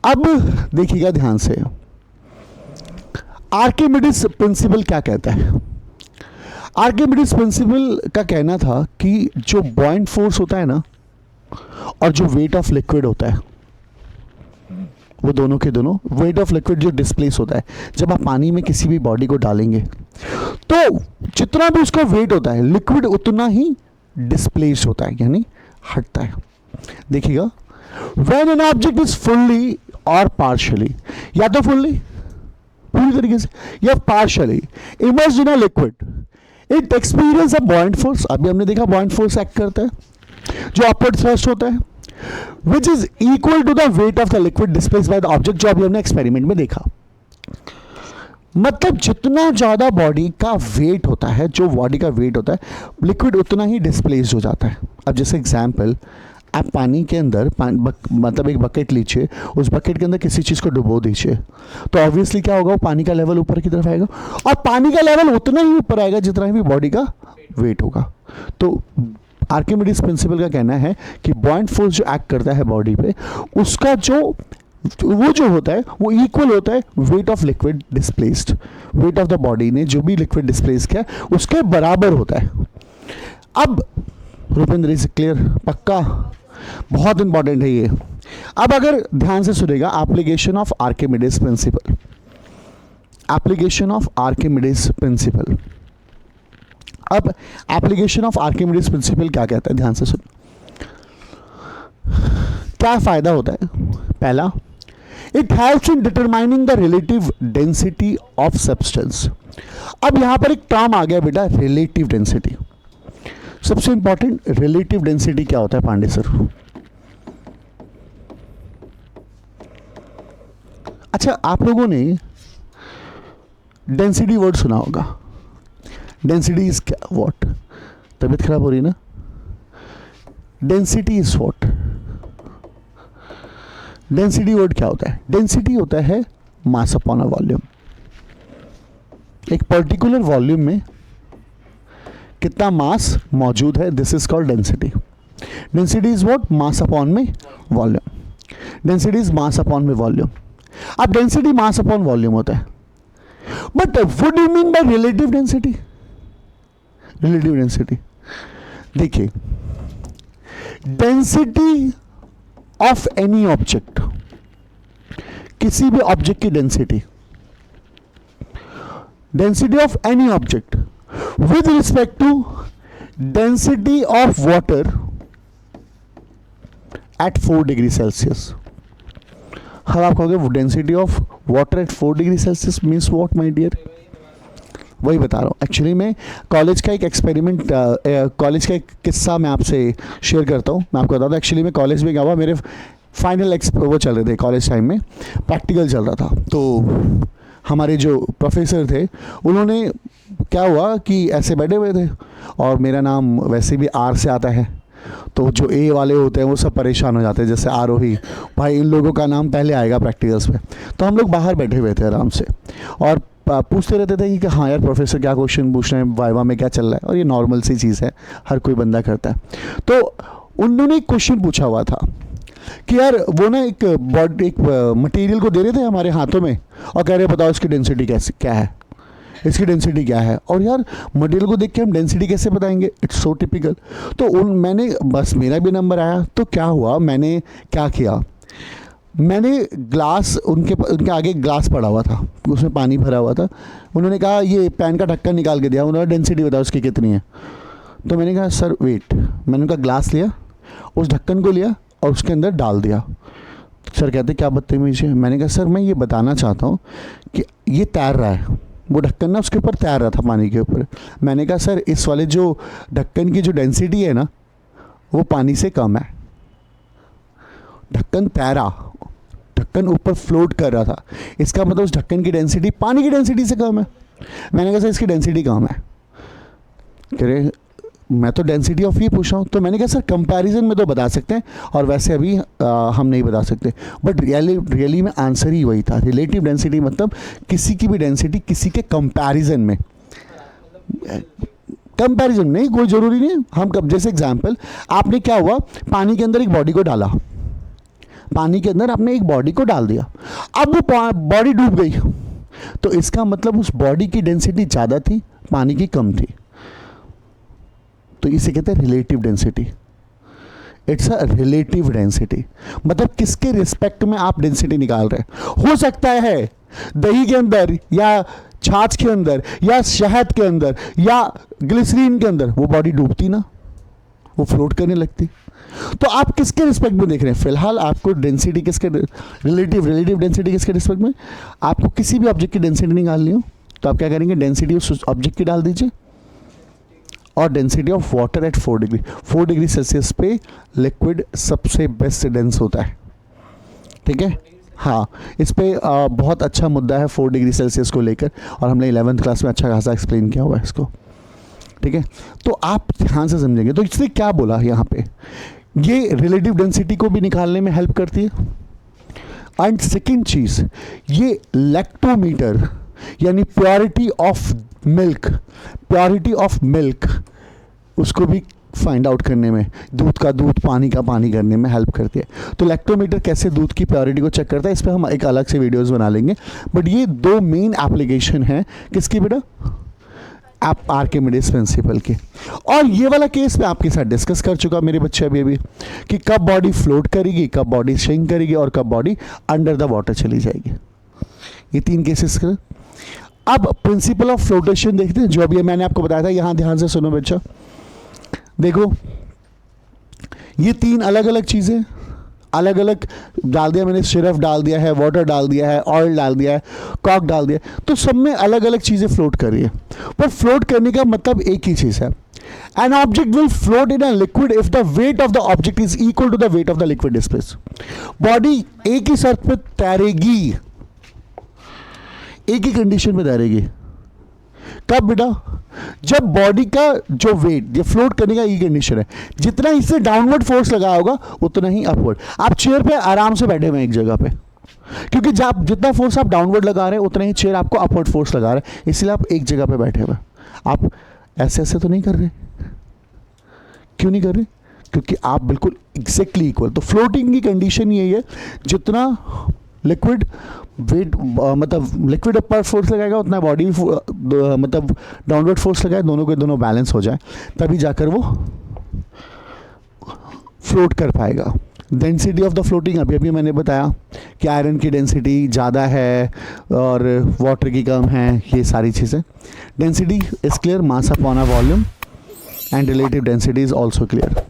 अब देखिएगा ध्यान से, आर्किमिडीज प्रिंसिपल क्या कहता है? आर्किमिडीज प्रिंसिपल का कहना था कि जो बॉइंट फोर्स होता है ना और जो वेट ऑफ लिक्विड होता है, वो दोनों के दोनों, वेट ऑफ लिक्विड जो डिस्प्लेस होता है, जब आप पानी में किसी भी बॉडी को डालेंगे तो जितना भी उसका वेट होता है लिक्विड उतना ही डिस्प्लेस होता है, यानी हटता है। देखिएगा, when an object is fully और पार्शियली, या तो फुल्ली पूरी तरीके से या partially immersed in a liquid, it experience a बॉइंट force. अभी हमने देखा बॉइंट फोर्स एक्ट करता है जो अपवर्ड थ्रस्ट होता है, which is equal to the weight of the liquid displaced by the object, जो अभी हमने एक्सपेरिमेंट में देखा। मतलब जितना ज्यादा बॉडी का वेट होता है, जो बॉडी का वेट होता है, लिक्विड उतना ही डिस्प्लेस्ड हो जाता है। अब जैसे एग्जांपल, आप पानी के अंदर मतलब एक बकेट लीजिए, उस बकेट के अंदर किसी चीज़ को डुबो दीजिए, तो ऑब्वियसली क्या होगा, वो पानी का लेवल ऊपर की तरफ आएगा, और पानी का लेवल उतना ही ऊपर आएगा जितना भी बॉडी का वेट होगा। तो आर्किमिडीज प्रिंसिपल का कहना है कि बॉइंट फोर्स जो एक्ट करता है बॉडी पे, उसका वो जो होता है वो इक्वल होता है weight of liquid displaced, wait of the body ने जो भी लिक्विड डिस्प्लेस किया उसके बराबर होता है। अब रुपेंद्र, इज क्लियर? पक्का? बहुत इंपॉर्टेंट है ये। अब अगर ध्यान से सुनेगा, application of Archimedes principal, application of Archimedes principal. अब एप्लीकेशन ऑफ आर्किमिडीज प्रिंसिपल क्या कहता है, ध्यान से सुन। क्या फायदा होता है? पहला, it helps in determining the relative density of substance. अब यहां पर एक टर्म आ गया बेटा, रिलेटिव डेंसिटी। सबसे इंपॉर्टेंट, रिलेटिव डेंसिटी क्या होता है पांडे सर? अच्छा, आप लोगों ने डेंसिटी वर्ड सुना होगा। डेंसिटी इज क्या, व्हाट? तबीयत खराब हो रही है ना? Density is what? Density word क्या होता है? डेंसिटी होता है मास अपॉन अ वॉल्यूम। एक पर्टिकुलर वॉल्यूम में कितना मास मौजूद है, this is called density. Density is what? Mass upon में volume. Density is mass upon में वॉल्यूम। अब डेंसिटी मास अपॉन वॉल्यूम होता है, but what do you mean by relative density? Relative density, देखिए, डेंसिटी ऑफ एनी ऑब्जेक्ट, किसी भी object की density, density of any object with respect to density of water at 4 degree Celsius. अब आप कहोगे density of water at 4 degree Celsius means what my dear? वही बता रहा हूँ। एक्चुअली मैं कॉलेज का एक एक्सपेरिमेंट, कॉलेज का एक किस्सा मैं आपसे शेयर करता हूँ। मैं आपको बताता हूँ, एक्चुअली मैं कॉलेज में गया हुआ, मेरे फाइनल वो चल रहे थे कॉलेज टाइम में, प्रैक्टिकल चल रहा था। तो हमारे जो प्रोफेसर थे, उन्होंने क्या हुआ कि ऐसे बैठे हुए थे, और मेरा नाम वैसे भी आर से आता है, तो जो ए वाले होते हैं वो सब परेशान हो जाते हैं, जैसे आरोही, भाई इन लोगों का नाम पहले आएगा प्रैक्टिकल्स में। तो हम लोग बाहर बैठे हुए थे आराम से, और पूछते रहते थे कि हाँ यार प्रोफेसर क्या क्वेश्चन पूछ रहे हैं, वाइवा में क्या चल रहा है, और ये नॉर्मल सी चीज़ है, हर कोई बंदा करता है। तो उन्होंने एक क्वेश्चन पूछा हुआ था कि यार वो ना एक मटेरियल को दे रहे थे हमारे हाथों में, और कह रहे बताओ इसकी डेंसिटी कैसे क्या है, इसकी डेंसिटी क्या है। और यार मटेरियल को देख के हम डेंसिटी कैसे बताएंगे? It's so typical. तो मैंने बस, मेरा भी नंबर आया, तो क्या हुआ, मैंने क्या किया, मैंने ग्लास, उनके आगे ग्लास पड़ा हुआ था, उसमें पानी भरा हुआ था। उन्होंने कहा ये पैन का ढक्कन निकाल के दिया, उन्होंने डेंसिटी बताओ उसकी कितनी है। तो मैंने कहा सर वेट, मैंने उनका ग्लास लिया, उस ढक्कन को लिया और उसके अंदर डाल दिया। सर कहते क्या बदतमीज़ी है। मैंने कहा सर मैं ये बताना चाहता हूँ कि ये तैर रहा है, वो ढक्कन ना उसके ऊपर तैर रहा था पानी के ऊपर। मैंने कहा सर इस वाले जो ढक्कन की जो डेंसिटी है ना, वो पानी से कम है। ढक्कन तैरा, ढक्कन ऊपर फ्लोट कर रहा था, इसका मतलब उस ढक्कन की डेंसिटी पानी की डेंसिटी से कम है। मैंने कहा सर इसकी डेंसिटी कम है। कह रहे मैं तो डेंसिटी ऑफ ही पूछ रहा हूँ। तो मैंने कहा सर कंपैरिजन में तो बता सकते हैं, और वैसे अभी हम नहीं बता सकते। बट रियली में आंसर ही वही था। रिलेटिव डेंसिटी मतलब किसी की भी डेंसिटी किसी के कंपैरिजन में, कंपैरिजन नहीं, कोई ज़रूरी नहीं। हम कब, जैसे एग्जांपल, आपने क्या हुआ, पानी के अंदर एक बॉडी को डाला, पानी के अंदर आपने एक बॉडी को डाल दिया, अब वो बॉडी डूब गई, तो इसका मतलब उस बॉडी की डेंसिटी ज़्यादा थी, पानी की कम थी, तो इसे कहते हैं relative density. It's a relative density, मतलब किसके रिस्पेक्ट में आप डेंसिटी निकाल रहे हैं। हो सकता है दही के अंदर या छाछ के अंदर या शहद के अंदर या ग्लिसरीन के अंदर वो बॉडी डूबती ना, वो फ्लोट करने लगती। तो आप किसके रिस्पेक्ट में देख रहे हैं? फिलहाल आपको डेंसिटी किसके, रिलेटिव डेंसिटी किसके रिस्पेक्ट में? आपको किसी भी ऑब्जेक्ट की डेंसिटी निकालनी हो तो आप क्या करेंगे, डेंसिटी उस ऑब्जेक्ट की डाल दीजिए और density of water at 4 degree Celsius पे लिक्विड सबसे बेस्ट डेंस होता है, ठीक है। हाँ, इस पे बहुत अच्छा मुद्दा है 4 डिग्री सेल्सियस को लेकर, और हमने 11th क्लास में अच्छा खासा एक्सप्लेन किया हुआ है इसको, ठीक है। तो आप ध्यान से समझेंगे। तो इसने क्या बोला यहाँ पे, ये रिलेटिव डेंसिटी को भी निकालने में हेल्प करती है। एंड सेकेंड चीज़, ये लैक्टोमीटर यानी प्योरिटी ऑफ मिल्क उसको भी फाइंड आउट करने में, दूध का दूध, पानी का पानी करने में हेल्प करती है। तो लैक्टोमीटर कैसे दूध की प्योरिटी को चेक करता है, इस पर हम एक अलग से वीडियोस बना लेंगे। बट ये 2 मेन एप्लीकेशन है किसकी बेटा, आप आर्किमिडीज प्रिंसिपल के। और ये वाला केस मैं आपके साथ डिस्कस कर चुका मेरे बच्चे अभी कि कब बॉडी फ्लोट करेगी, कब बॉडी सिंक करेगी और कब बॉडी अंडर द वाटर चली जाएगी। ये 3 केसेस कर। अब प्रिंसिपल ऑफ फ्लोटेशन देखते हैं, जो अभी मैंने आपको बताया था। यहां ध्यान से सुनो बच्चा, देखो ये 3 अलग अलग चीजें, अलग अलग डाल दिया मैंने, सिरप डाल दिया है, वाटर डाल दिया है, ऑयल डाल दिया है, कॉक डाल दिया है, तो सब में अलग अलग चीजें फ्लोट कर रही है। पर फ्लोट करने का मतलब एक ही चीज है, an object will float in a liquid if the weight of the object is equal to the weight of the liquid space. Body एक ही सतह पे तैरेगी, एक ही कंडीशन में तैरेगी। कब बेटा, जब बॉडी का जो वेट, ये फ्लोट करने का ये कंडीशन है, जितना इससे डाउनवर्ड फोर्स लगा होगा उतना ही अपवर्ड। आप चेयर पे आराम से बैठे हुए हैं एक जगह पे, क्योंकि जब जितना फोर्स आप डाउनवर्ड लगा रहे हैं उतना ही चेयर आपको अपवर्ड फोर्स लगा रहा है, इसलिए आप एक जगह पे बैठे हुए। आप ऐसे ऐसे तो नहीं कर रहे। क्यों नहीं कर रहे? क्योंकि आप बिल्कुल एग्जैक्टली इक्वल। तो फ्लोटिंग की कंडीशन यही है, जितना लिक्विड वेट मतलब लिक्विड अपर फोर्स लगाएगा उतना बॉडी मतलब डाउनवर्ड फोर्स लगाए, दोनों के दोनों बैलेंस हो जाए, तभी जाकर वो फ्लोट कर पाएगा। डेंसिटी ऑफ द फ्लोटिंग अभी मैंने बताया कि आयरन की डेंसिटी ज़्यादा है और वाटर की कम है, ये सारी चीज़ें। Density is clear, mass upon a volume, and relative density is also clear.